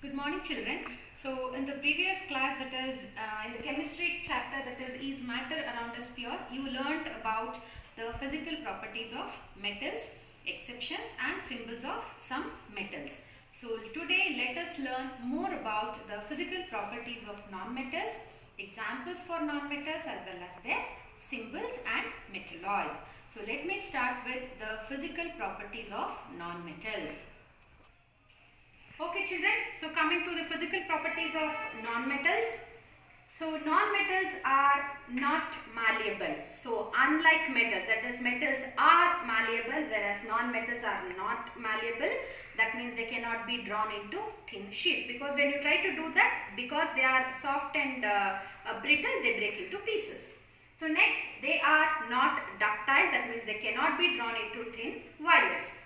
Good morning, children. So, in the previous class, that is in the chemistry chapter, that is matter around us pure, you learnt about the physical properties of metals, exceptions and symbols of some metals. So, today let us learn more about the physical properties of non-metals, examples for non-metals as well as their symbols and metalloids. So, let me start with the physical properties of non-metals. Okay, children, so coming to the physical properties of non-metals. So non-metals are not malleable. So unlike metals, that is metals are malleable whereas non-metals are not malleable. That means they cannot be drawn into thin sheets, because when you try to do that, because they are soft and brittle, they break into pieces. So next, they are not ductile, that means they cannot be drawn into thin wires.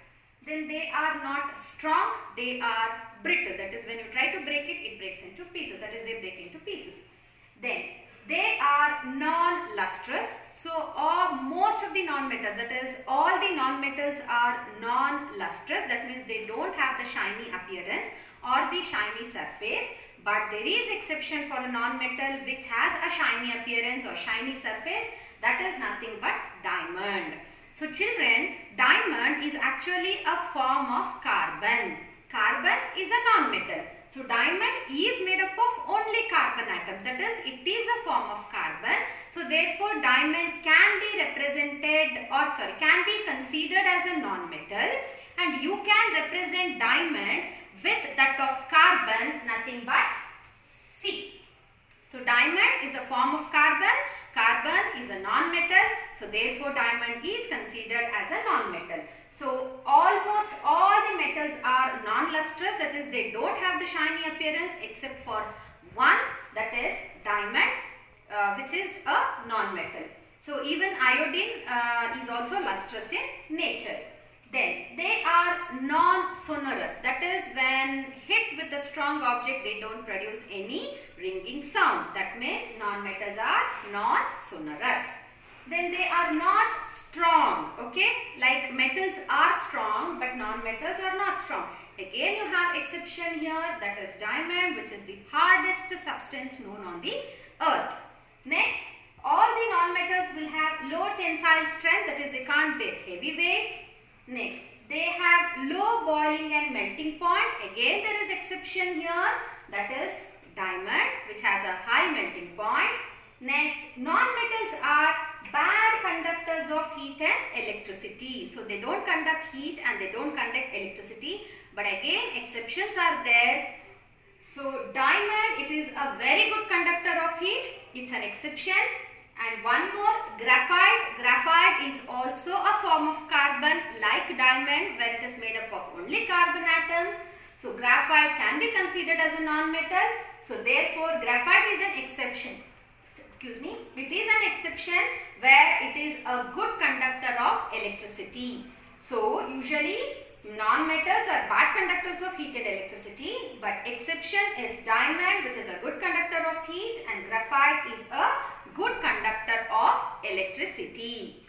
Then they are not strong, they are brittle, that is when you try to break it, it breaks into pieces, that is they break into pieces. Then they are non-lustrous, so most of the non-metals, that is all the non-metals are non-lustrous, that means they don't have the shiny appearance or the shiny surface, but there is exception for a non-metal which has a shiny appearance or shiny surface, that is nothing but diamond. So children, diamond is actually a form of carbon. Carbon is a non-metal. So diamond is made up of only carbon atoms. That is, it is a form of carbon. So therefore, diamond can be represented can be considered as a non-metal, and you can represent diamond with that of carbon, nothing but C. So diamond is a form of carbon. Carbon is a non-metal, so therefore diamond is considered as a non-metal. So almost all the metals are non-lustrous, that is they don't have the shiny appearance except for one, that is diamond, which is a non-metal. So even iodine is also lustrous in nature. Then they are non-sonorous, that is when hit with a strong object they don't produce any ringing sound. That means non-metals are non-sonorous. Then they are not strong, okay, like metals are strong but non-metals are not strong. Again you have exception here, that is diamond, which is the hardest substance known on the earth. Next, all the non-metals will have low tensile strength, that is they can't bear heavy weights. Next, they have low boiling and melting point. Again there is exception here, that is diamond, which has a high melting point. Next, non-metals are bad conductors of heat and electricity. So they don't conduct heat and they don't conduct electricity. But again exceptions are there. So diamond, it is a very good conductor of heat. It's an exception. And one more, graphite. Graphite is also a form of carbon like diamond, where it is made up of only carbon atoms. So graphite can be considered as a non-metal. So therefore graphite is an exception. It is an exception where it is a good conductor of electricity. So usually non-metals are bad conductors of heat and electricity, but exception is diamond, which is a good conductor of heat, and graphite is a good conductor of electricity.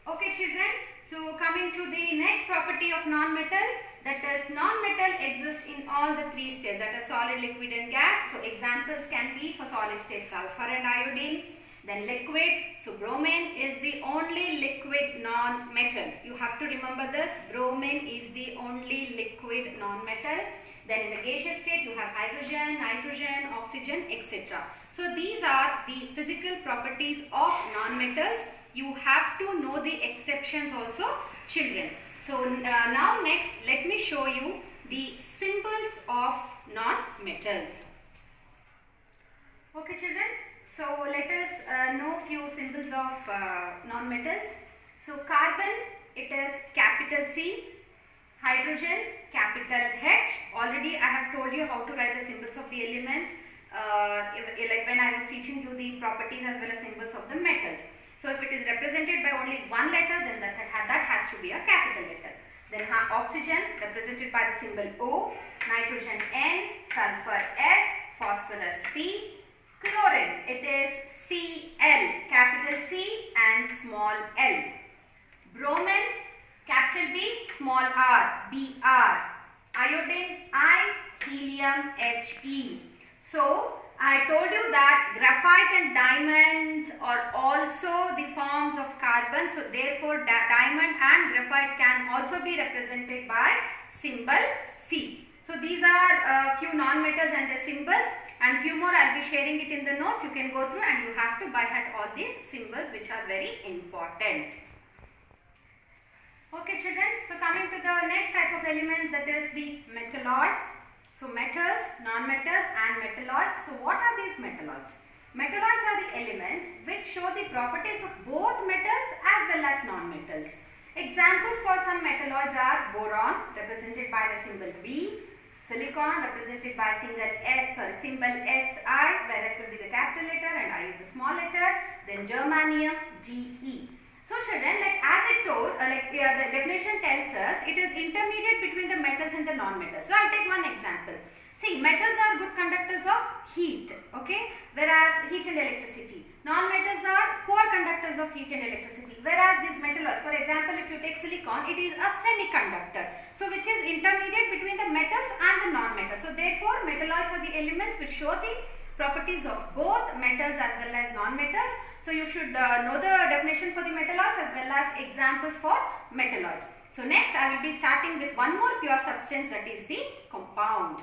Okay children, so coming to the next property of non-metal, that is non-metal exists in all the three states, that is solid, liquid and gas. So examples can be for solid state sulfur and iodine. Then liquid, so bromine is the only liquid non-metal. You have to remember this, bromine is the only liquid non-metal. Then in the gaseous state you have hydrogen, nitrogen, oxygen, etc. So these are the physical properties of non-metals. You have to know the exceptions also, children. So now next let me show you the symbols of non-metals. Okay children, so let us know few symbols of non-metals. So carbon, it is capital C. Hydrogen, capital H. Already I have told you how to write the symbols of the elements, like when I was teaching you the properties as well as symbols of the metals. So if it is represented by only one letter, then that has to be a capital letter. Then oxygen represented by the symbol O, nitrogen N, sulfur S, phosphorus P. Chlorine, it is Cl, capital C and small l. Bromine, capital B, small r, Br. iodine I, helium He. So I told you that graphite and diamonds are also the forms of carbon. So therefore diamond and graphite can also be represented by symbol C. So these are few non-metals and their symbols, and few more I will be sharing it in the notes. You can go through and you have to by heart all these symbols which are very important. Okay children, so coming to the next type of elements, that is the metalloids. So metals, non-metals and metalloids. So what are these metalloids? Metalloids are the elements which show the properties of both metals as well as non-metals. Examples for some metalloids are boron, represented by the symbol B, silicon, represented by symbol Si, whereas will be the capital letter and I is the small letter, then germanium, Ge. So children, like as it told, the definition tells us it is intermediate between the metals and the non-metals. So I'll take one example. See, metals are good conductors of heat, okay, whereas heat and electricity. Non-metals are poor conductors of heat and electricity, whereas these metalloids, for example, if you take silicon, it is a semiconductor, so which is intermediate between the metals and the non-metals. So therefore, metalloids are the elements which show the properties of both metals as well as non-metals. So you should know the definition for the metalloids as well as examples for metalloids. So next I will be starting with one more pure substance, that is the compound.